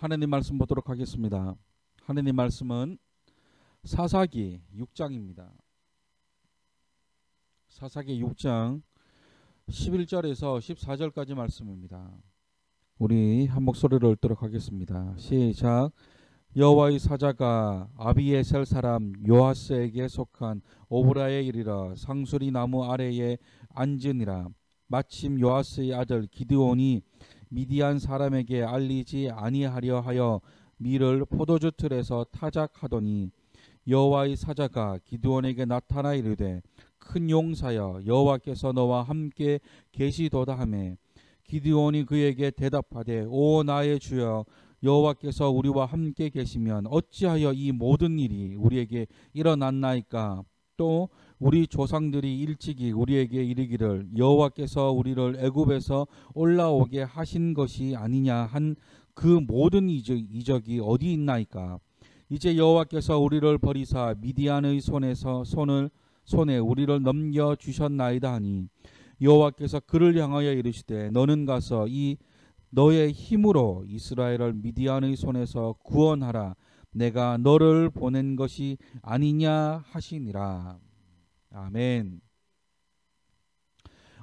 하나님 말씀 보도록 하겠습니다. 하나님 말씀은 사사기 6장입니다. 사사기 6장 11절에서 14절까지 말씀입니다. 우리 한 목소리를 읽도록 하겠습니다. 시작. 여호와의 사자가 아비에셀 사람 요아스에게 속한 오브라에 이르러 상수리 나무 아래에 앉으니라. 마침 요아스의 아들 기드온이 미디안 사람에게 알리지 아니하려 하여 밀을 포도주 틀에서 타작하더니 여호와의 사자가 기드온에게 나타나 이르되 큰 용사여 여호와께서 너와 함께 계시도다 하매 기드온이 그에게 대답하되 오 나의 주여 여호와께서 우리와 함께 계시면 어찌하여 이 모든 일이 우리에게 일어났나이까. 또 우리 조상들이 일찍이 우리에게 이르기를 여호와께서 우리를 애굽에서 올라오게 하신 것이 아니냐 한 그 모든 이적이 어디 있나이까. 이제 여호와께서 우리를 버리사 미디안의 손에 우리를 넘겨 주셨나이다 하니 여호와께서 그를 향하여 이르시되 너는 가서 이 너의 힘으로 이스라엘을 미디안의 손에서 구원하라. 내가 너를 보낸 것이 아니냐 하시니라. 아멘.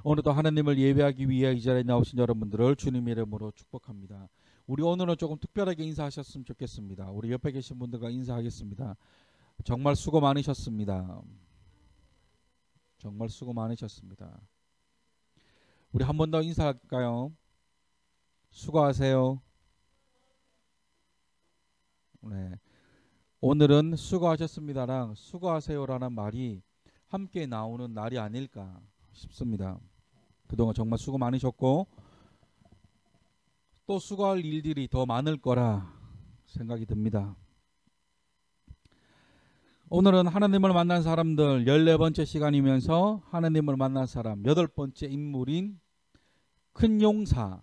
오늘도 하나님을 예배하기 위해 이 자리에 나오신 여러분들을 주님의 이름으로 축복합니다. 우리 오늘은 조금 특별하게 인사하셨으면 좋겠습니다. 우리 옆에 계신 분들과 인사하겠습니다. 정말 수고 많으셨습니다. 정말 수고 많으셨습니다. 우리 한 번 더 인사할까요? 수고하세요. 네. 오늘은 수고하셨습니다랑 수고하세요라는 말이 함께 나오는 날이 아닐까 싶습니다. 그동안 정말 수고 많으셨고 또 수고할 일들이 더 많을 거라 생각이 듭니다. 오늘은 하나님을 만난 사람들 14번째 시간이면서 하나님을 만난 사람 8번째 인물인 큰 용사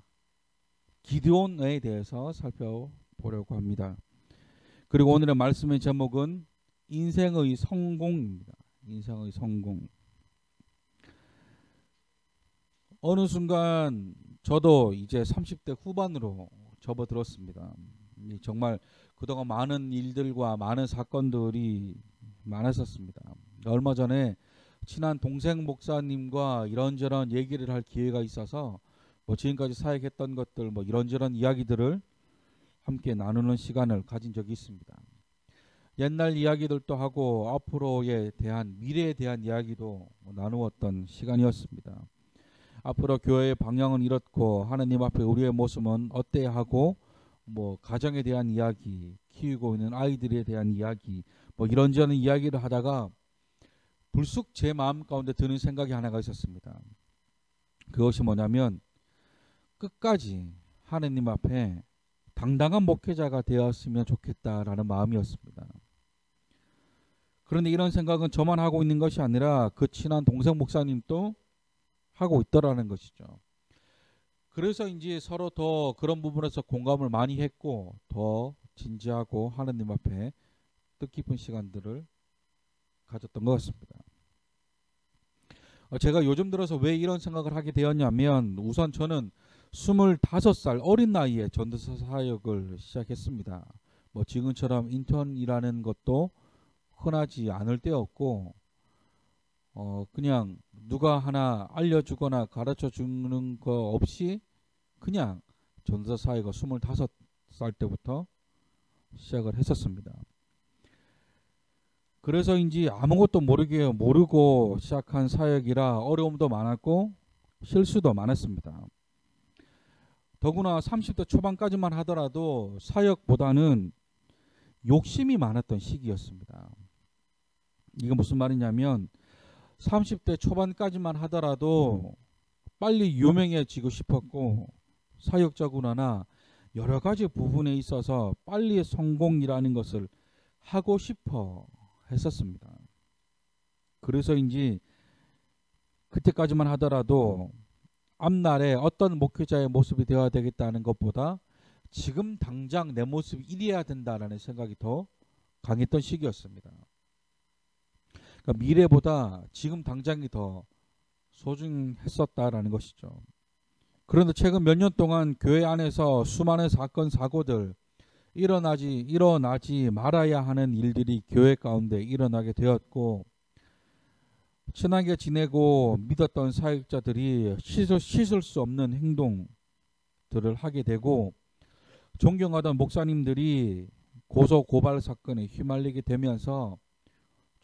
기드온에 대해서 살펴보려고 합니다. 그리고 오늘의 말씀의 제목은 인생의 성공입니다. 인생의 성공. 어느 순간 저도 이제 30대 후반으로 접어들었습니다. 정말 그동안 많은 일들과 많은 사건들이 많았었습니다. 얼마 전에 친한 동생 목사님과 이런저런 얘기를 할 기회가 있어서 지금까지 사역했던 것들 이런저런 이야기들을 함께 나누는 시간을 가진 적이 있습니다. 옛날 이야기들도 하고 앞으로에 대한 미래에 대한 이야기도 나누었던 시간이었습니다. 앞으로 교회의 방향은 이렇고 하나님 앞에 우리의 모습은 어때야 하고 가정에 대한 이야기, 키우고 있는 아이들에 대한 이야기 이런저런 이야기를 하다가 불쑥 제 마음 가운데 드는 생각이 하나가 있었습니다. 그것이 뭐냐면 끝까지 하나님 앞에 당당한 목회자가 되었으면 좋겠다라는 마음이었습니다. 그런데 이런 생각은 저만 하고 있는 것이 아니라 그 친한 동생 목사님도 하고 있더라는 것이죠. 그래서인지 서로 더 그런 부분에서 공감을 많이 했고 더 진지하고 하나님 앞에 뜻깊은 시간들을 가졌던 것 같습니다. 제가 요즘 들어서 왜 이런 생각을 하게 되었냐면 우선 저는 25살 어린 나이에 전도사 사역을 시작했습니다. 지금처럼 인턴이라는 것도 흔하지 않을 때였고 그냥 누가 하나 알려주거나 가르쳐주는 거 없이 그냥 전도사 사역을 25살 때부터 시작을 했었습니다. 그래서인지 아무것도 모르고 시작한 사역이라 어려움도 많았고 실수도 많았습니다. 더구나 30대 초반까지만 하더라도 사역보다는 욕심이 많았던 시기였습니다. 이게 무슨 말이냐면 30대 초반까지만 하더라도 빨리 유명해지고 싶었고 사역자구나나 여러 가지 부분에 있어서 빨리 성공이라는 것을 하고 싶어 했었습니다. 그래서인지 그때까지만 하더라도 앞날에 어떤 목회자의 모습이 되어야 되겠다는 것보다 지금 당장 내 모습이 이래야 된다라는 생각이 더 강했던 시기였습니다. 그러니까 미래보다 지금 당장이 더 소중했었다라는 것이죠. 그런데 최근 몇 년 동안 교회 안에서 수많은 사건 사고들 일어나지 말아야 하는 일들이 교회 가운데 일어나게 되었고, 친하게 지내고 믿었던 사역자들이 씻을 수 없는 행동들을 하게 되고, 존경하던 목사님들이 고소 고발 사건에 휘말리게 되면서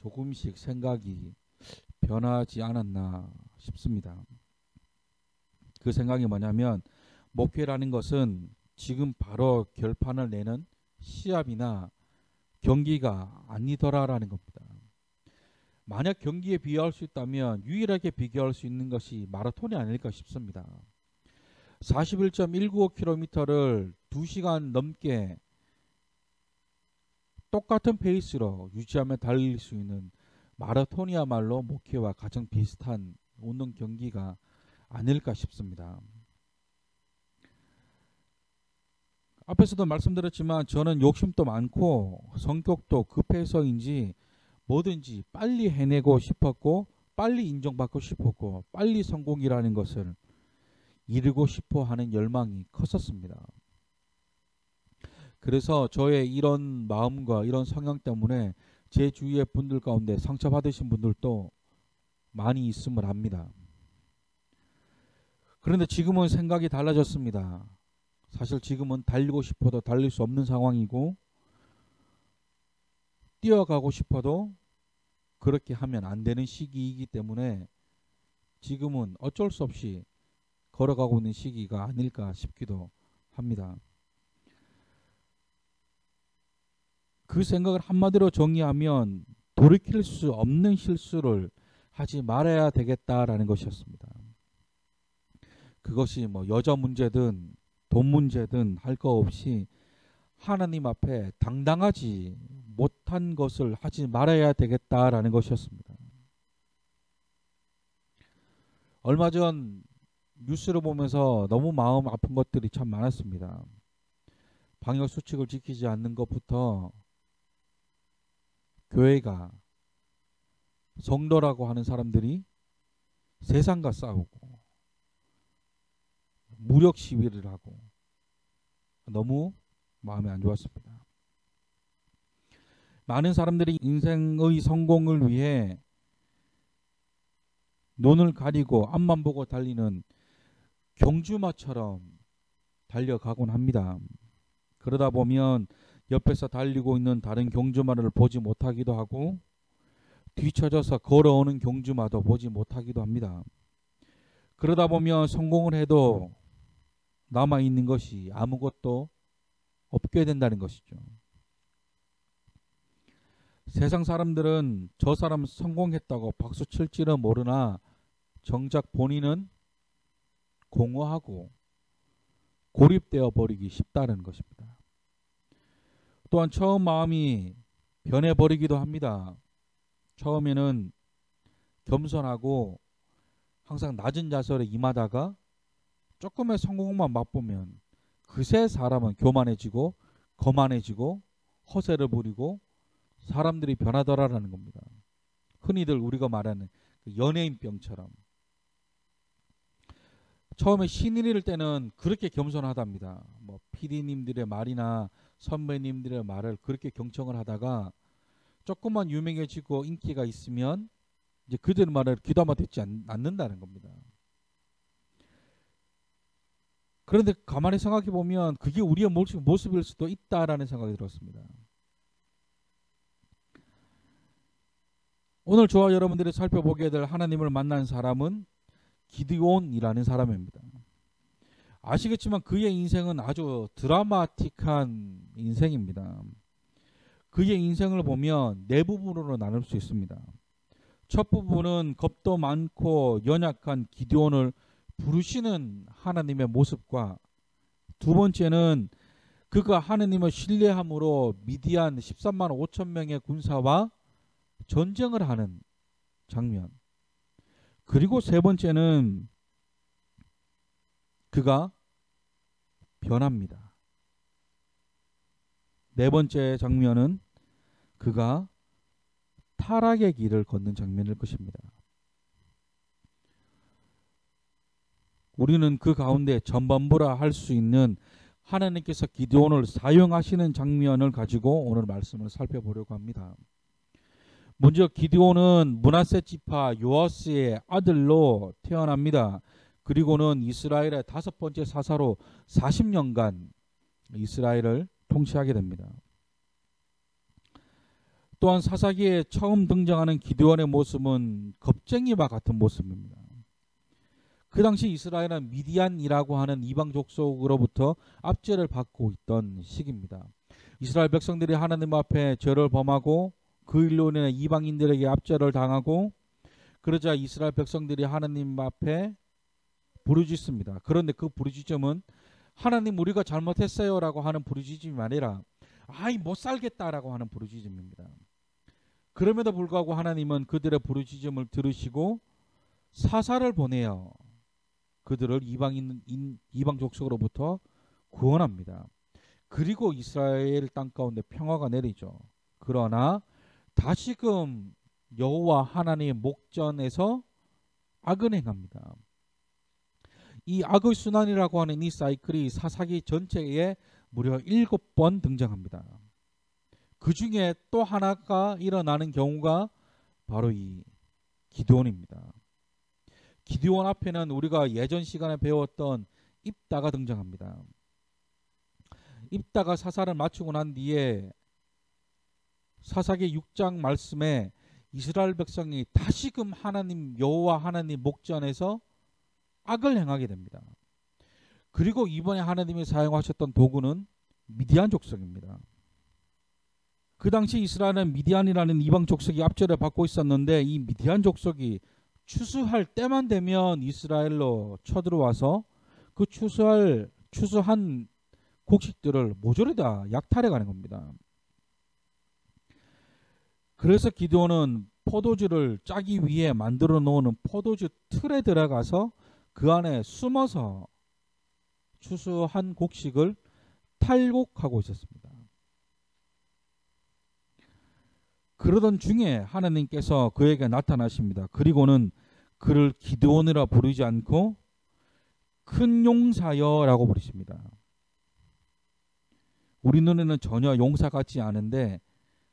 조금씩 생각이 변하지 않았나 싶습니다. 그 생각이 뭐냐면, 목회라는 것은 지금 바로 결판을 내는 시합이나 경기가 아니더라라는 겁니다. 만약 경기에 비교할 수 있다면 유일하게 비교할 수 있는 것이 마라톤이 아닐까 싶습니다. 41.195km를 2시간 넘게 똑같은 페이스로 유지하며 달릴 수 있는 마라톤이야말로 목회와 가장 비슷한 운동 경기가 아닐까 싶습니다. 앞에서도 말씀드렸지만 저는 욕심도 많고 성격도 급해서인지 뭐든지 빨리 해내고 싶었고, 빨리 인정받고 싶었고, 빨리 성공이라는 것을 이루고 싶어 하는 열망이 컸었습니다. 그래서 저의 이런 마음과 이런 성향 때문에 제 주위의 분들 가운데 상처받으신 분들도 많이 있음을 압니다. 그런데 지금은 생각이 달라졌습니다. 사실 지금은 달리고 싶어도 달릴 수 없는 상황이고, 뛰어가고 싶어도 그렇게 하면 안 되는 시기이기 때문에 지금은 어쩔 수 없이 걸어가고 있는 시기가 아닐까 싶기도 합니다. 그 생각을 한마디로 정의하면 돌이킬 수 없는 실수를 하지 말아야 되겠다라는 것이었습니다. 그것이 뭐 여자 문제든 돈 문제든 할 거 없이 하나님 앞에 당당하지 못한 것을 하지 말아야 되겠다라는 것이었습니다. 얼마 전 뉴스를 보면서 너무 마음 아픈 것들이 참 많았습니다. 방역 수칙을 지키지 않는 것부터 교회가, 성도라고 하는 사람들이 세상과 싸우고 무력 시위를 하고 너무 마음이 안 좋았습니다. 많은 사람들이 인생의 성공을 위해 눈을 가리고 앞만 보고 달리는 경주마처럼 달려가곤 합니다. 그러다 보면 옆에서 달리고 있는 다른 경주마를 보지 못하기도 하고, 뒤쳐져서 걸어오는 경주마도 보지 못하기도 합니다. 그러다 보면 성공을 해도 남아있는 것이 아무것도 없게 된다는 것이죠. 세상 사람들은 저 사람 성공했다고 박수 칠지는 모르나 정작 본인은 공허하고 고립되어 버리기 쉽다는 것입니다. 또한 처음 마음이 변해버리기도 합니다. 처음에는 겸손하고 항상 낮은 자세로 임하다가 조금의 성공만 맛보면 그새 사람은 교만해지고 거만해지고 허세를 부리고 사람들이 변하더라라는 겁니다. 흔히들 우리가 말하는 연예인병처럼. 처음에 신인일 때는 그렇게 겸손하답니다. 뭐 PD님들의 말이나 선배님들의 말을 그렇게 경청을 하다가 조금만 유명해지고 인기가 있으면 이제 그들 말을 귀담아 듣지 않는다는 겁니다. 그런데 가만히 생각해 보면 그게 우리의 모습일 수도 있다라는 생각이 들었습니다. 오늘 저와 여러분들이 살펴보게 될 하나님을 만난 사람은 기드온이라는 사람입니다. 아시겠지만 그의 인생은 아주 드라마틱한 인생입니다. 그의 인생을 보면 네 부분으로 나눌 수 있습니다. 첫 부분은 겁도 많고 연약한 기드온을 부르시는 하나님의 모습과, 두 번째는 그가 하나님을 신뢰함으로 미디안 13만 5천 명의 군사와 전쟁을 하는 장면, 그리고 세 번째는 그가 변합니다. 네 번째 장면은 그가 타락의 길을 걷는 장면일 것입니다. 우리는 그 가운데 전반부라 할 수 있는 하나님께서 기드온을 사용하시는 장면을 가지고 오늘 말씀을 살펴보려고 합니다. 먼저 기드온은 므낫세 지파 요아스의 아들로 태어납니다. 그리고는 이스라엘의 5번째 사사로 40년간 이스라엘을 통치하게 됩니다. 또한 사사기에 처음 등장하는 기드온의 모습은 겁쟁이와 같은 모습입니다. 그 당시 이스라엘은 미디안이라고 하는 이방 족속으로부터 압제를 받고 있던 시기입니다. 이스라엘 백성들이 하나님 앞에 죄를 범하고 그 일로 인해 이방인들에게 압제를 당하고, 그러자 이스라엘 백성들이 하나님 앞에 부르짖습니다. 그런데 그 부르짖음은 하나님 우리가 잘못했어요 라고 하는 부르짖음이 아니라 아이 못 살겠다라고 하는 부르짖음입니다. 그럼에도 불구하고 하나님은 그들의 부르짖음을 들으시고 사사를 보내어 그들을 이방 족속으로부터 구원합니다. 그리고 이스라엘 땅 가운데 평화가 내리죠. 그러나 다시금 여호와 하나님의 목전에서 악을 행합니다. 이 악의 순환이라고 하는 이 사이클이 사사기 전체에 무려 7번 등장합니다. 그 중에 또 하나가 일어나는 경우가 바로 이 기드온입니다. 기드온 앞에는 우리가 예전 시간에 배웠던 입다가 등장합니다. 입다가 사사를 마치고 난 뒤에 사사기 6장 말씀에 이스라엘 백성이 다시금 하나님 여호와 하나님 목전에서 악을 행하게 됩니다. 그리고 이번에 하나님이 사용하셨던 도구는 미디안 족속입니다. 그 당시 이스라엘은 미디안이라는 이방 족속이 압제를 받고 있었는데 이 미디안 족속이 추수할 때만 되면 이스라엘로 쳐들어와서 그 추수한 곡식들을 모조리 다 약탈해 가는 겁니다. 그래서 기드온은 포도주를 짜기 위해 만들어 놓은 포도주 틀에 들어가서 그 안에 숨어서 추수한 곡식을 탈곡하고 있었습니다. 그러던 중에 하나님께서 그에게 나타나십니다. 그리고는 그를 기드온이라 부르지 않고 큰 용사여라고 부르십니다. 우리 눈에는 전혀 용사 같지 않은데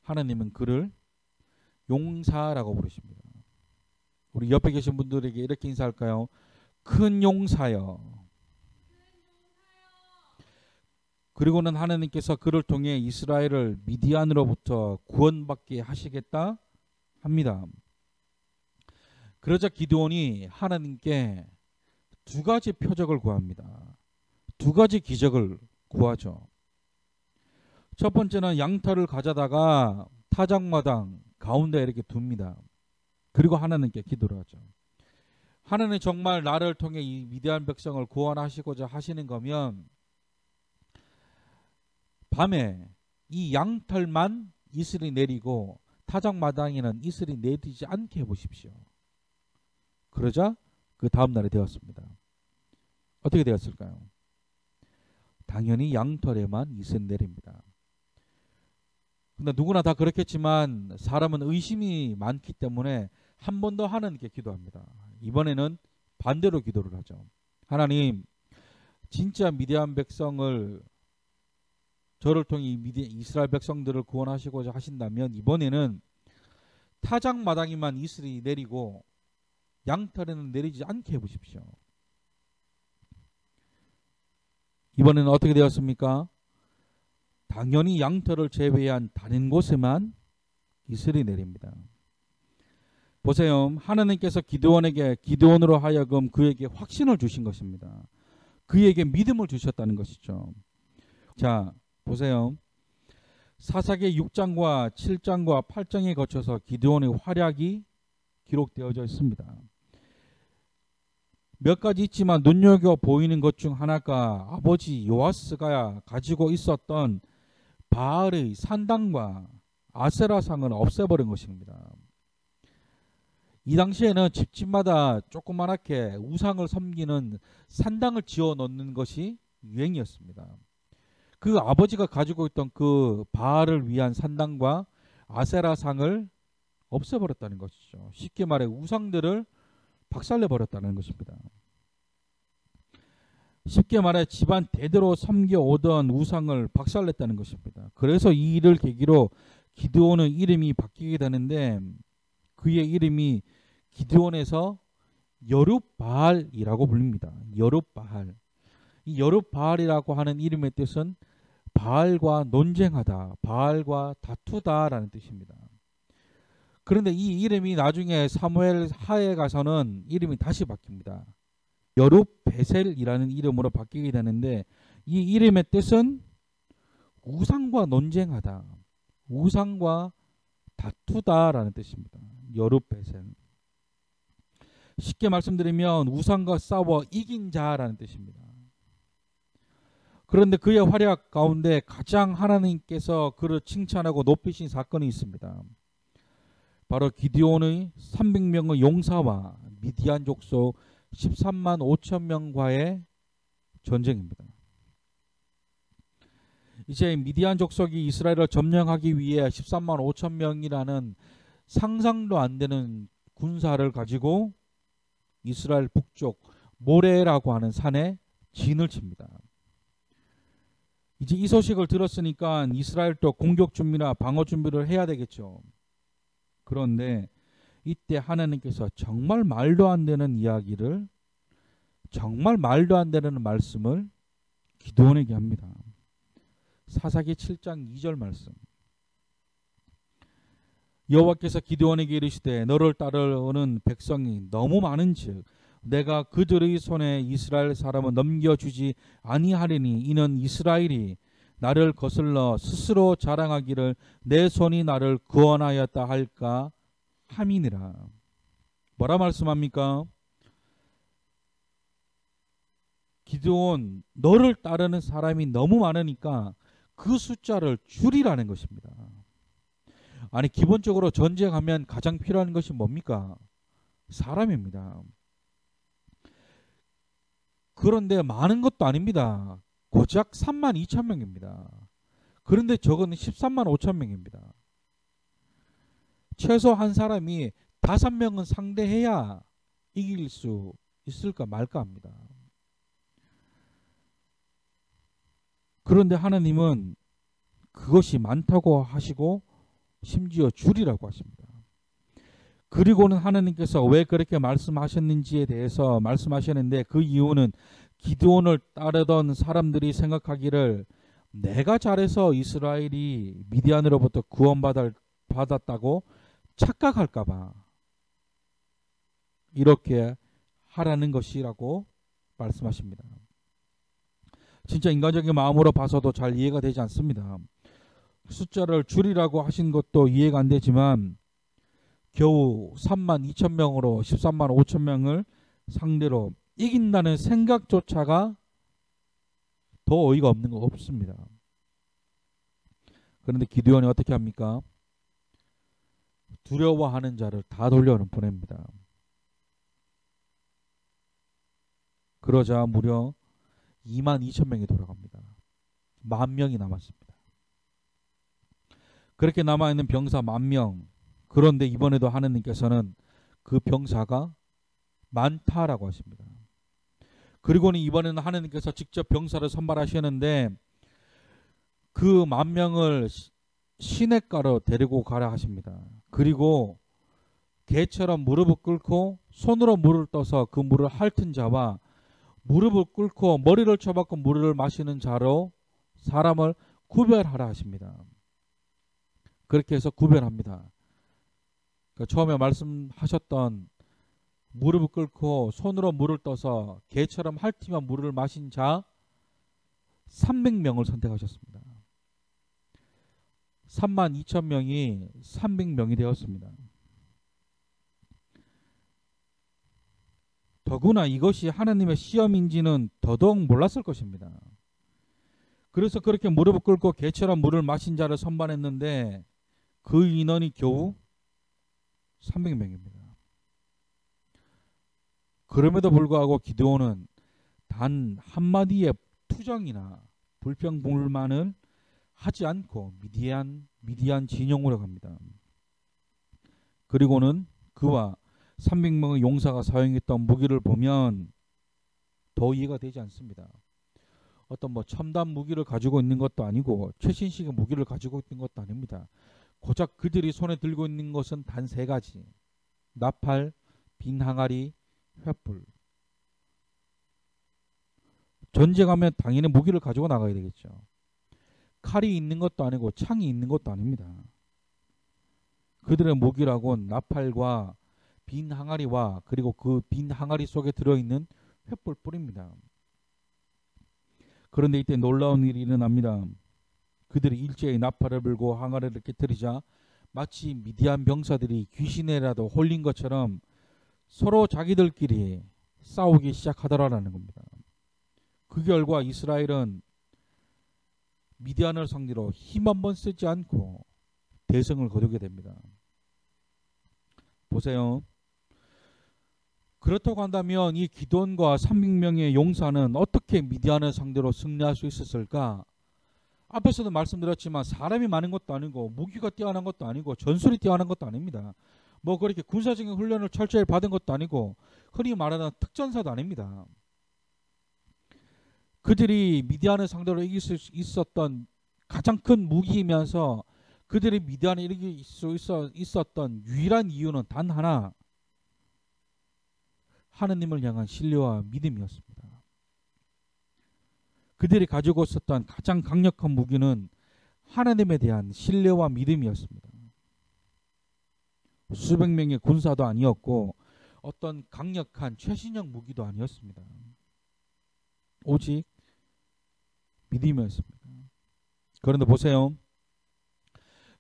하나님은 그를 용사라고 부르십니다. 우리 옆에 계신 분들에게 이렇게 인사할까요? 큰 용사여. 그리고는 하나님께서 그를 통해 이스라엘을 미디안으로부터 구원받게 하시겠다 합니다. 그러자 기드온이 하나님께 2가지 표적을 구합니다. 2가지 기적을 구하죠. 첫 번째는 양털을 가져다가 타작마당 가운데 이렇게 둡니다. 그리고 하나님께 기도를 하죠. 하나님 정말 나를 통해 이 미디안 백성을 구원하시고자 하시는 거면 밤에 이 양털만 이슬이 내리고 타작마당에는 이슬이 내리지 않게 해보십시오. 그러자 그 다음날이 되었습니다. 어떻게 되었을까요? 당연히 양털에만 이슬이 내립니다. 근데 누구나 다 그렇겠지만 사람은 의심이 많기 때문에 한 번 더 하나님께 기도합니다. 이번에는 반대로 기도를 하죠. 하나님, 진짜 미디안 백성을 저를 통해 이스라엘 백성들을 구원하시고자 하신다면 이번에는 타작마당에만 이슬이 내리고 양털에는 내리지 않게 해보십시오. 이번에는 어떻게 되었습니까? 당연히 양털을 제외한 다른 곳에만 이슬이 내립니다. 보세요. 하나님께서 기드온으로 하여금 그에게 확신을 주신 것입니다. 그에게 믿음을 주셨다는 것이죠. 자, 보세요. 사사기 6장과 7장과 8장에 거쳐서 기드온의 활약이 기록되어져 있습니다. 몇 가지 있지만 눈여겨 보이는 것 중 하나가 아버지 요아스가 가지고 있었던 바알의 산당과 아세라상을 없애버린 것입니다. 이 당시에는 집집마다 조그맣게 우상을 섬기는 산당을 지어 놓는 것이 유행이었습니다. 그 아버지가 가지고 있던 그 바알을 위한 산당과 아세라상을 없애버렸다는 것이죠. 쉽게 말해 우상들을 박살내버렸다는 것입니다. 쉽게 말해 집안 대대로 섬겨오던 우상을 박살냈다는 것입니다. 그래서 이 일을 계기로 기드온의 이름이 바뀌게 되는데 그의 이름이 기드온에서 여룹바알이라고 불립니다. 여룹바알. 이 여룹바알이라고 하는 이름의 뜻은 바알과 논쟁하다, 바알과 다투다라는 뜻입니다. 그런데 이 이름이 나중에 사무엘 하에 가서는 이름이 다시 바뀝니다. 여룹베셀이라는 이름으로 바뀌게 되는데 이 이름의 뜻은 우상과 논쟁하다, 우상과 다투다라는 뜻입니다. 여룹베셀. 쉽게 말씀드리면 우상과 싸워 이긴 자라는 뜻입니다. 그런데 그의 활약 가운데 가장 하나님께서 그를 칭찬하고 높이신 사건이 있습니다. 바로 기드온의 300명의 용사와 미디안 족속 13만 5천 명과의 전쟁입니다. 이제 미디안 족속이 이스라엘을 점령하기 위해 13만 5천 명이라는 상상도 안 되는 군사를 가지고 이스라엘 북쪽 모레라고 하는 산에 진을 칩니다. 이제 이 소식을 들었으니까 이스라엘도 공격 준비나 방어 준비를 해야 되겠죠. 그런데 이때 하나님께서 정말 말도 안 되는 이야기를, 정말 말도 안 되는 말씀을 기드온에게 합니다. 사사기 7장 2절 말씀. 여호와께서 기드온에게 이르시되 너를 따르는 백성이 너무 많은즉 내가 그들의 손에 이스라엘 사람을 넘겨주지 아니하리니 이는 이스라엘이 나를 거슬러 스스로 자랑하기를 내 손이 나를 구원하였다 할까 함이니라. 뭐라 말씀합니까? 기드온, 너를 따르는 사람이 너무 많으니까 그 숫자를 줄이라는 것입니다. 아니, 기본적으로 전쟁하면 가장 필요한 것이 뭡니까? 사람입니다. 그런데 많은 것도 아닙니다. 고작 3만 2천 명입니다. 그런데 저거는 13만 5천 명입니다. 최소 한 사람이 5명은 상대해야 이길 수 있을까 말까 합니다. 그런데 하나님은 그것이 많다고 하시고 심지어 줄이라고 하십니다. 그리고는 하나님께서 왜 그렇게 말씀하셨는지에 대해서 말씀하셨는데 그 이유는 기드온을 따르던 사람들이 생각하기를 내가 잘해서 이스라엘이 미디안으로부터 구원받았다고 착각할까봐 이렇게 하라는 것이라고 말씀하십니다. 진짜 인간적인 마음으로 봐서도 잘 이해가 되지 않습니다. 숫자를 줄이라고 하신 것도 이해가 안 되지만 겨우 3만 2천 명으로 13만 5천 명을 상대로 이긴다는 생각조차가 더 어이가 없는 거 없습니다. 그런데 기드온이 어떻게 합니까? 두려워하는 자를 다 돌려보냅니다. 그러자 무려 2만 2천 명이 돌아갑니다. 10,000명이 남았습니다. 그렇게 남아있는 병사 10,000명. 그런데 이번에도 하느님께서는 그 병사가 많다라고 하십니다. 그리고는 이번에는 하느님께서 직접 병사를 선발하시는데 그 10,000명을 시냇가로 데리고 가라 하십니다. 그리고 개처럼 무릎을 꿇고 손으로 물을 떠서 그 물을 핥은 자와 무릎을 꿇고 머리를 쳐박고 물을 마시는 자로 사람을 구별하라 하십니다. 그렇게 해서 구별합니다. 그러니까 처음에 말씀하셨던 무릎을 꿇고 손으로 물을 떠서 개처럼 핥으며 물을 마신 자 300명을 선택하셨습니다. 3만 2천 명이 300명이 되었습니다. 더구나 이것이 하나님의 시험인지는 더더욱 몰랐을 것입니다. 그래서 그렇게 무릎을 꿇고 개처럼 물을 마신 자를 선발했는데 그 인원이 겨우 300명입니다. 그럼에도 불구하고 기드온은 단 한마디의 투정이나 불평불만을 하지 않고 미디안 진영으로 갑니다. 그리고는 그와 300명의 용사가 사용했던 무기를 보면 더 이해가 되지 않습니다. 어떤 뭐 첨단 무기를 가지고 있는 것도 아니고 최신식의 무기를 가지고 있는 것도 아닙니다. 고작 그들이 손에 들고 있는 것은 단 세 가지. 나팔, 빈 항아리, 횃불. 전쟁하면 당연히 무기를 가지고 나가야 되겠죠. 칼이 있는 것도 아니고 창이 있는 것도 아닙니다. 그들의 무기라고는 나팔과 빈 항아리와 그리고 그 빈 항아리 속에 들어있는 횃불뿐입니다. 그런데 이때 놀라운 일이 일어납니다. 그들이 일제히 나팔을 불고 항아리를 깨뜨리자 마치 미디안 병사들이 귀신에라도 홀린 것처럼 서로 자기들끼리 싸우기 시작하더라라는 겁니다. 그 결과 이스라엘은 미디안을 상대로 힘 한번 쓰지 않고 대승을 거두게 됩니다. 보세요. 그렇다고 한다면 이 기드온과 300명의 용사는 어떻게 미디안을 상대로 승리할 수 있었을까? 앞에서도 말씀드렸지만 사람이 많은 것도 아니고 무기가 뛰어난 것도 아니고 전술이 뛰어난 것도 아닙니다. 뭐 그렇게 군사적인 훈련을 철저히 받은 것도 아니고 흔히 말하는 특전사도 아닙니다. 그들이 미디안을 상대로 이길 수 있었던 가장 큰 무기이면서 그들이 미디안을 이길 수 있었던 유일한 이유는 단 하나, 하느님을 향한 신뢰와 믿음이었습니다. 그들이 가지고 있었던 가장 강력한 무기는 하나님에 대한 신뢰와 믿음이었습니다. 수백 명의 군사도 아니었고 어떤 강력한 최신형 무기도 아니었습니다. 오직 믿음이었습니다. 그런데 보세요.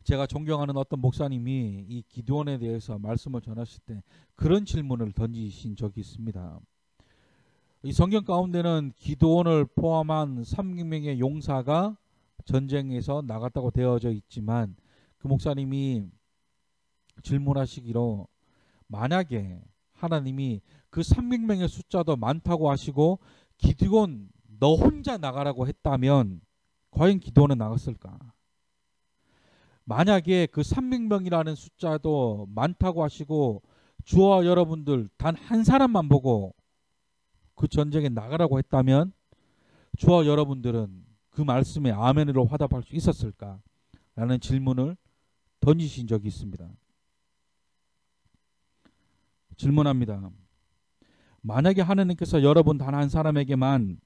제가 존경하는 어떤 목사님이 이 기드온에 대해서 말씀을 전하실 때 그런 질문을 던지신 적이 있습니다. 이 성경 가운데는 기드온을 포함한 300명의 용사가 전쟁에서 나갔다고 되어져 있지만 그 목사님이 질문하시기로 만약에 하나님이 그 300명의 숫자도 많다고 하시고 기드온 너 혼자 나가라고 했다면 과연 기드온은 나갔을까? 만약에 그 300명이라는 숫자도 많다고 하시고 주와 여러분들 단 한 사람만 보고 그 전쟁에 나가라고 했다면 주와 여러분들은 그 말씀에 아멘으로 화답할 수 있었을까? 라는 질문을 던지신 적이 있습니다. 질문합니다. 만약에 하나님께서 여러분 단 한 사람에게만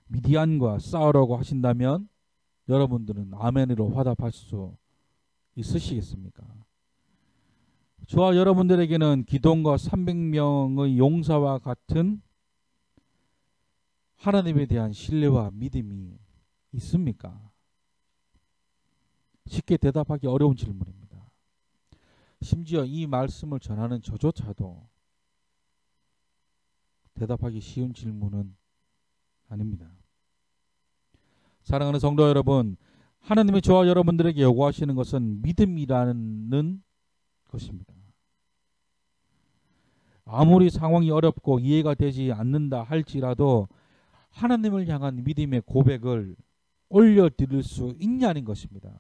미디안과 싸우라고 하신다면 여러분들은 아멘으로 화답할 수 있으시겠습니까? 저와 여러분들에게는 기드온과 300명의 용사와 같은 하나님에 대한 신뢰와 믿음이 있습니까? 쉽게 대답하기 어려운 질문입니다. 심지어 이 말씀을 전하는 저조차도 대답하기 쉬운 질문은 아닙니다. 사랑하는 성도 여러분, 하나님이 저와 여러분들에게 요구하시는 것은 믿음이라는 것입니다. 아무리 상황이 어렵고 이해가 되지 않는다 할지라도 하나님을 향한 믿음의 고백을 올려드릴 수 있냐는 것입니다.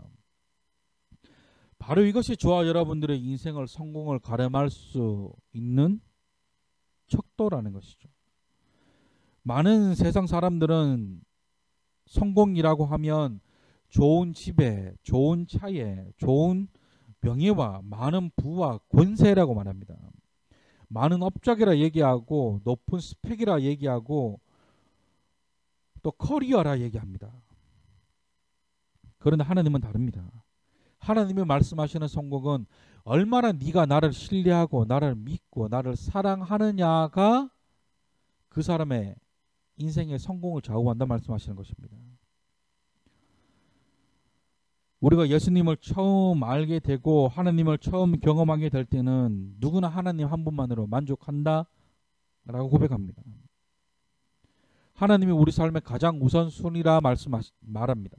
바로 이것이 저와 여러분들의 인생을 성공을 가름할 수 있는 척도라는 것이죠. 많은 세상 사람들은 성공이라고 하면 좋은 집에, 좋은 차에, 좋은 명예와 많은 부와 권세라고 말합니다. 많은 업적이라 얘기하고 높은 스펙이라 얘기하고 또 커리어라 얘기합니다. 그런데 하나님은 다릅니다. 하나님이 말씀하시는 성공은 얼마나 네가 나를 신뢰하고 나를 믿고 나를 사랑하느냐가 그 사람의 인생의 성공을 좌우한다 말씀하시는 것입니다. 우리가 예수님을 처음 알게 되고 하나님을 처음 경험하게 될 때는 누구나 하나님 한 분만으로 만족한다 라고 고백합니다. 하나님이 우리 삶의 가장 우선순위라 말합니다.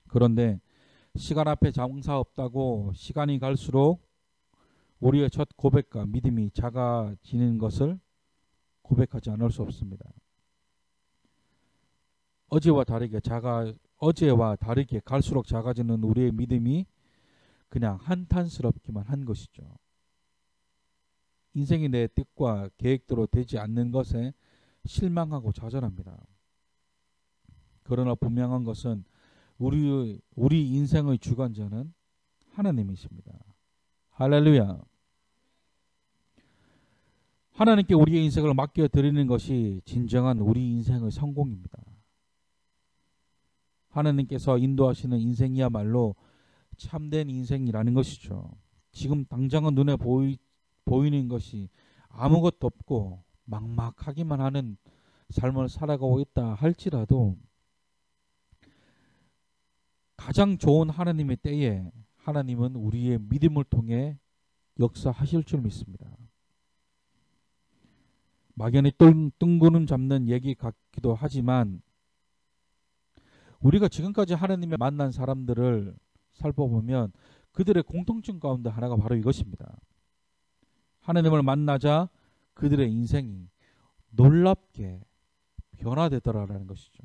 그런데 시간 앞에 장사 없다고 시간이 갈수록 우리의 첫 고백과 믿음이 작아지는 것을 고백하지 않을 수 없습니다. 어제와 다르게 갈수록 작아지는 우리의 믿음이 그냥 한탄스럽기만 한 것이죠. 인생이 내 뜻과 계획대로 되지 않는 것에 실망하고 좌절합니다. 그러나 분명한 것은 우리 인생의 주관자는 하나님이십니다. 할렐루야. 하나님께 우리의 인생을 맡겨드리는 것이 진정한 우리 인생의 성공입니다. 하나님께서 인도하시는 인생이야말로 참된 인생이라는 것이죠. 지금 당장은 눈에 보이는 것이 아무것도 없고 막막하기만 하는 삶을 살아가고 있다 할지라도 가장 좋은 하나님의 때에 하나님은 우리의 믿음을 통해 역사하실 줄 믿습니다. 막연히 뜬구름 잡는 얘기 같기도 하지만 우리가 지금까지 하나님을 만난 사람들을 살펴보면 그들의 공통점 가운데 하나가 바로 이것입니다. 하나님을 만나자 그들의 인생이 놀랍게 변화되더라라는 것이죠.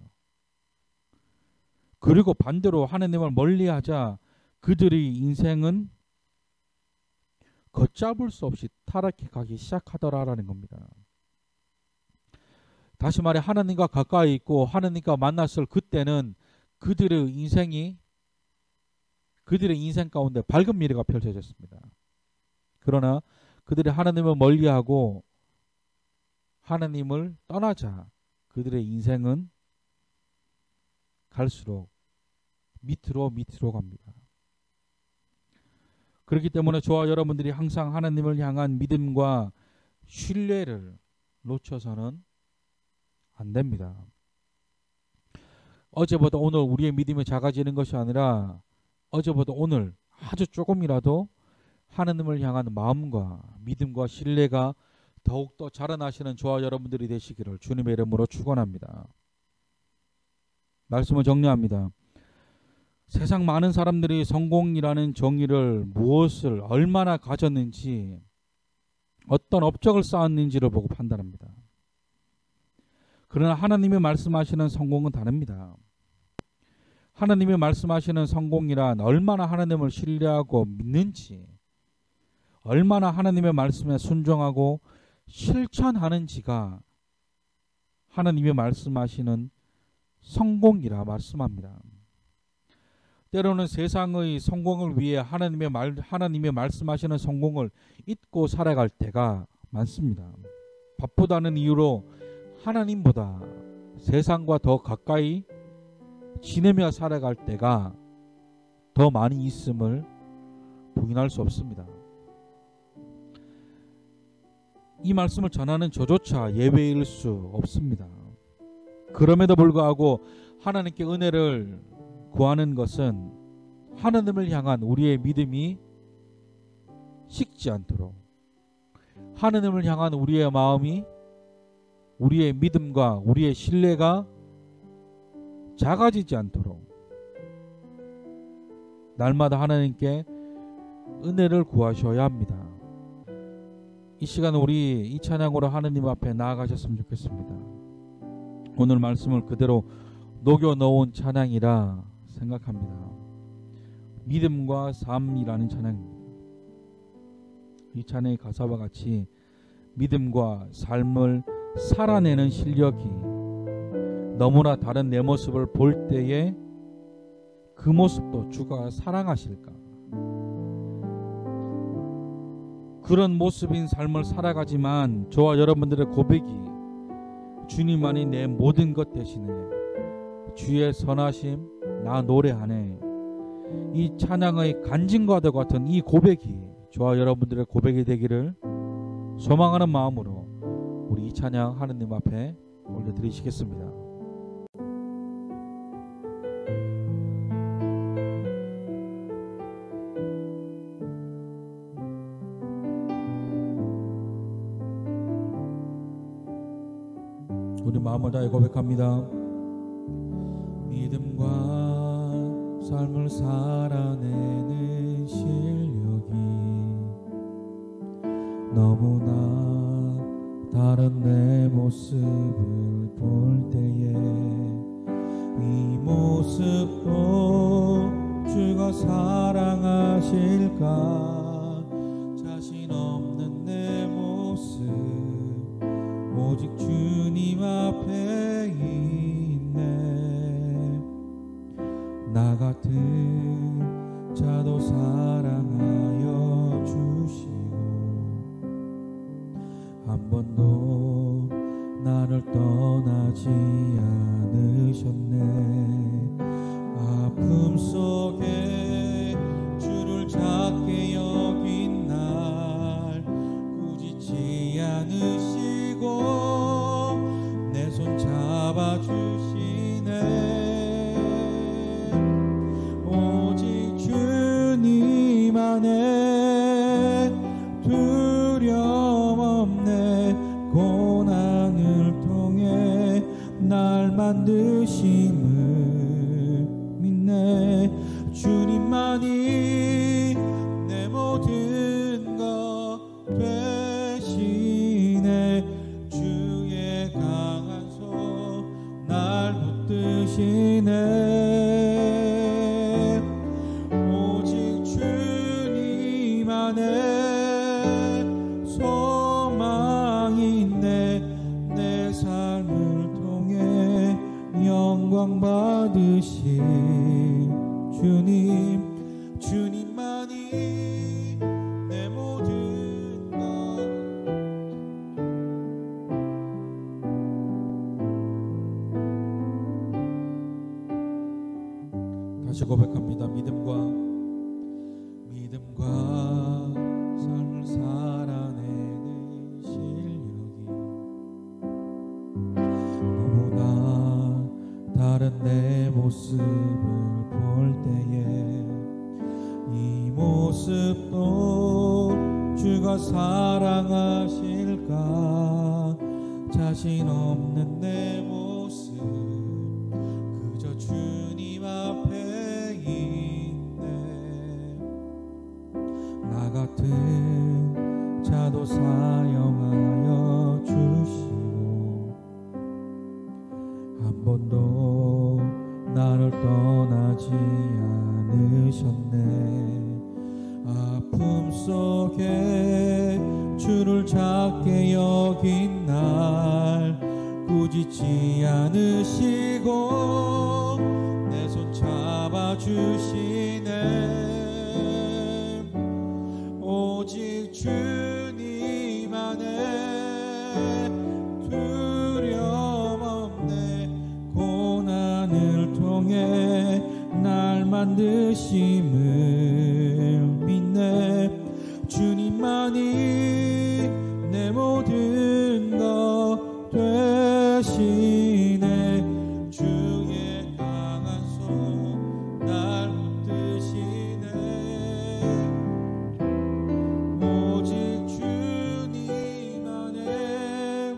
그리고 반대로 하나님을 멀리하자 그들의 인생은 걷잡을 수 없이 타락해 가기 시작하더라라는 겁니다. 다시 말해 하나님과 가까이 있고 하나님과 만났을 그때는 그들의 인생 가운데 밝은 미래가 펼쳐졌습니다. 그러나 그들이 하나님을 멀리하고 하나님을 떠나자 그들의 인생은 갈수록 밑으로 갑니다. 그렇기 때문에 저와 여러분들이 항상 하나님을 향한 믿음과 신뢰를 놓쳐서는 안 됩니다. 어제보다 오늘 우리의 믿음이 작아지는 것이 아니라 어제보다 오늘 아주 조금이라도 하나님을 향한 마음과 믿음과 신뢰가 더욱더 자라나시는 저와 여러분들이 되시기를 주님의 이름으로 축원합니다. 말씀을 정리합니다. 세상 많은 사람들이 성공이라는 정의를 무엇을 얼마나 가졌는지 어떤 업적을 쌓았는지를 보고 판단합니다. 그러나 하나님이 말씀하시는 성공은 다릅니다. 하나님이 말씀하시는 성공이란 얼마나 하나님을 신뢰하고 믿는지, 얼마나 하나님의 말씀에 순종하고 실천하는지가 하나님이 말씀하시는 성공이라 말씀합니다. 때로는 세상의 성공을 위해 하나님이 말씀하시는 성공을 잊고 살아갈 때가 많습니다. 바쁘다는 이유로 하나님보다 세상과 더 가까이 지내며 살아갈 때가 더 많이 있음을 부인할 수 없습니다. 이 말씀을 전하는 저조차 예외일 수 없습니다. 그럼에도 불구하고 하나님께 은혜를 구하는 것은 하나님을 향한 우리의 믿음이 식지 않도록, 하나님을 향한 우리의 마음이, 우리의 믿음과 우리의 신뢰가 작아지지 않도록 날마다 하나님께 은혜를 구하셔야 합니다. 이 시간 우리 이 찬양으로 하나님 앞에 나아가셨으면 좋겠습니다. 오늘 말씀을 그대로 녹여 넣은 찬양이라 생각합니다. 믿음과 삶이라는 찬양입니다. 이 찬양의 가사와 같이 믿음과 삶을 살아내는 실력이 너무나 다른 내 모습을 볼 때에 그 모습도 주가 사랑하실까? 그런 모습인 삶을 살아가지만 저와 여러분들의 고백이 주님만이 내 모든 것 대신에 주의 선하심 나 노래하네, 이 찬양의 간증과도 같은 이 고백이 저와 여러분들의 고백이 되기를 소망하는 마음으로 우리 이 찬양 하느님 앞에 올려드리시겠습니다. 우리 마음을 다해 고백합니다. 믿음과 삶을 살아내는 실력이 너무나 다른 내 모습을 볼 때에 이 모습도 주가 사랑하실까? 자신 없는 내 모습 나 같은 자도 사랑하여 주시고 한 번도 나를 떠나지 않으셨네. 아픔 속에 주를 작게 여긴 날 꾸짖지 않으시고 내 손 잡아주시네. 오직 주님 안에 두려움 없네. 고난을 통해 날 만드심을 믿네. 주님만이 내 모든 것 되시네. 주의 강한 손 날 붙드시네. 오직 주님 안에 소망이 있네. 내 삶을 통해 영광 받으신 주님, 주님만이 내 모든 것. 다시 고백합니다. 믿음과 삶을 살아내는 실력이 너무나 다른 내 모습을 볼 때에 이 모습도 주가 사랑하실까. 자신 없는 내 모습 그저 주님 앞에 있네. 나 같은 자도 사용하여 주시고 한 번도 나를 떠나지 않으셨네. 아픔 속에 주를 작게 여긴 날 꾸짖지 않으시고 내 손 잡아주시네. 오직 주님 안에 두려움 없네. 고난을 통해 날 만드심을 믿네. 주님만이 내 모든 것 되시네. 주의 강한 손 날 붙드시네. 오직 주님 안에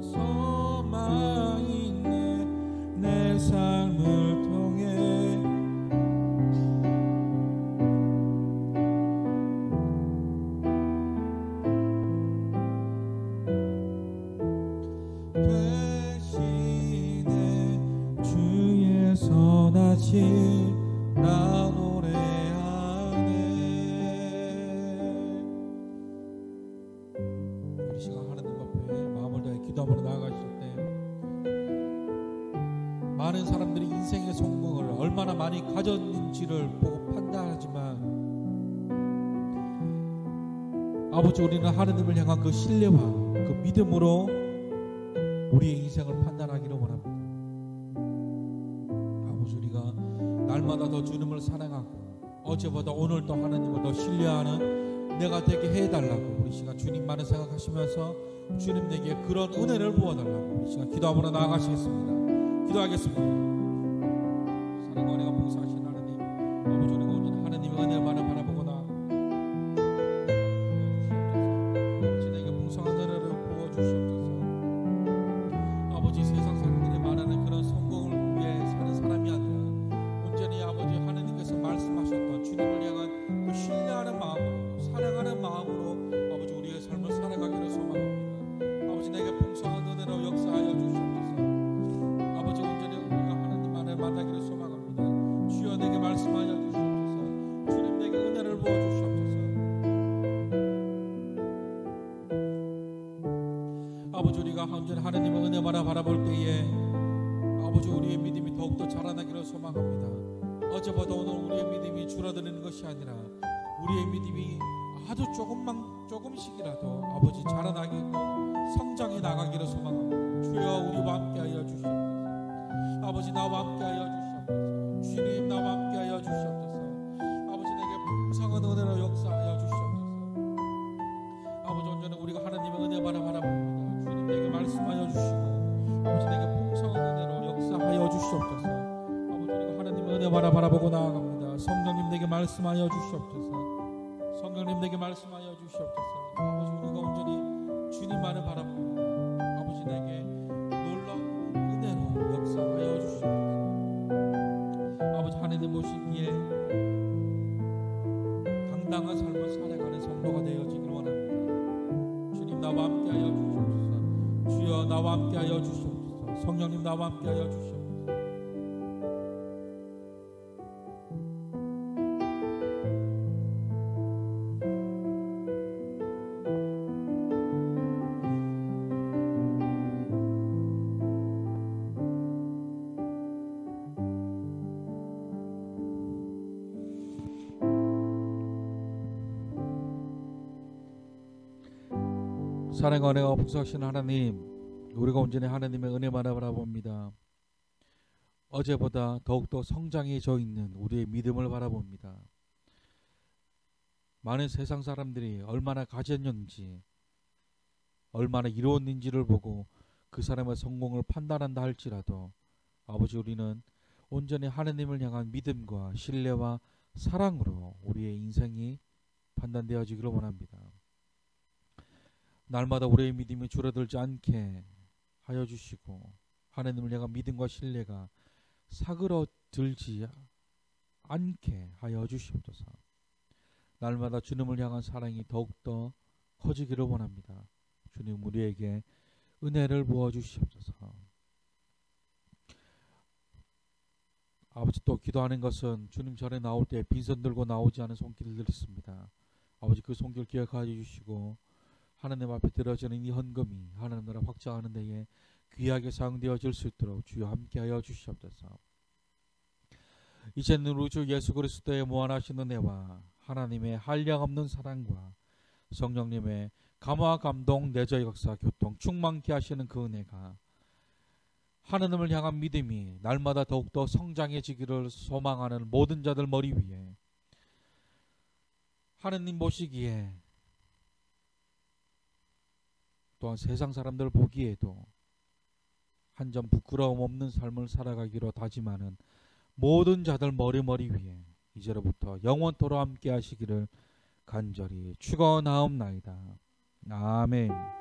소망이 있네. 내 삶을 통해 되시네. 주의 선하신 나 노래하네. 우리 시간 하나님 앞에 마음을 다해 기도하며 나아가실 때 많은 사람들이 인생의 성공을 얼마나 많이 가졌는지를 보고 판단하지만 아버지, 우리는 하나님을 향한 그 신뢰와 그 믿음으로 우리의 인생을 판단하기를 원합니다. 아버지, 우리가 날마다 더 주님을 사랑하고 어제보다 오늘 더 하나님을 더 신뢰하는 내가 되게 해달라고 우리 시간 주님만을 생각하시면서 주님 내게 그런 은혜를 부어달라고 우리 시간 기도하며 나아가시겠습니다. 기도하겠습니다. 사랑과 은혜가 봉사하신 하나님, 아버지, 우리가 온전히 하나님의 은혜만을 바라보고 아버지 내게 풍성한 은혜를 부어주시옵소서. 아버지, 세상 사람들이 말하는 그런 성공을 위해 사는 사람이 아니라 온전히 아버지 하나님께서 말씀하셨던 주님을 향한 그 신뢰하는 마음으로 사랑하는 마음으로 아버지 우리의 삶을 살아가기를 소망합니다. 아버지, 내게 풍성한 은혜로 역사하여 주시옵소서. 아버지, 온전히 우리가 하나님만을 만나기를 소망합니다. 주여 내게 말씀하여 주시옵소서. 주님 내게 은혜를 부어 주시옵소서. 아버지, 우리가 온전히 하나님의 은혜만을 바라볼 때에 아버지 우리의 믿음이 더욱더 자라나기를 소망합니다. 어제보다 오늘 우리의 믿음이 줄어드는 것이 아니라 우리의 믿음이 아주 조금씩이라도 아버지 자라나기고 성장해 나가기를 소망합니다. 주여 우리와 함께하여 주시옵소서. 아버지 나와 함께하여 주시옵소서. 주님 나와 함께하여 주시옵소서. 아버지 내게 풍성한 은혜로 역사하여 주시옵소서. 아버지 언제나 우리가 하나님의 은혜 바라봅니다. 주님 내게 말씀하여 주시고 아버지 내게 풍성한 은혜로 역사하여 주시옵소서. 아버지 우리가 하나님의 은혜 바라보고 나아갑니다. 성령님 내게 말씀하여 주시옵소서. 성령님 내게 말씀하여 주시옵소서. 아버지 우리가 온전히 주님만을 바라봅니다. 아버지 내게 놀라운 은혜로 역사하여 주시옵소서. 아버지 하나님 보시기에 당당한 삶을 살아가는 성도가 되어지길 원합니다. 주님 나와 함께하여 주시옵소서. 주여 나와 함께하여 주시옵소서. 성령님 나와 함께하여 주시옵소서. 사랑과 은혜가 풍성하신 하나님, 우리가 온전히 하나님의 은혜만 바라봅니다. 어제보다 더욱더 성장해져 있는 우리의 믿음을 바라봅니다. 많은 세상 사람들이 얼마나 가졌는지, 얼마나 이루었는지를 보고 그 사람의 성공을 판단한다 할지라도 아버지 우리는 온전히 하나님을 향한 믿음과 신뢰와 사랑으로 우리의 인생이 판단되어지기를 원합니다. 날마다 우리의 믿음이 줄어들지 않게 하여 주시고 하나님을 향한 믿음과 신뢰가 사그러들지 않게 하여 주시옵소서. 날마다 주님을 향한 사랑이 더욱더 커지기를 원합니다. 주님 우리에게 은혜를 부어주시옵소서. 아버지 또 기도하는 것은 주님 전에 나올 때 빈손 들고 나오지 않은 손길을 들었습니다. 아버지 그 손길 기억하여 주시고 하나님 앞에 들어지는 이 헌금이 하나님 나라 확장하는 데에 귀하게 사용되어질 수 있도록 주여 함께하여 주시옵소서. 이제는 우리 주 예수 그리스도의 무한하신 은혜와 하나님의 한량없는 사랑과 성령님의 감화 감동 내적 역사 교통 충만케 하시는 그 은혜가 하나님을 향한 믿음이 날마다 더욱더 성장해지기를 소망하는 모든 자들 머리 위에 하나님 보시기에 또한 세상 사람들 보기에도 한 점 부끄러움 없는 삶을 살아가기로 다짐하는 모든 자들 머리 위에 이제로부터 영원토록 함께 하시기를 간절히 축원하옵나이다. 아멘.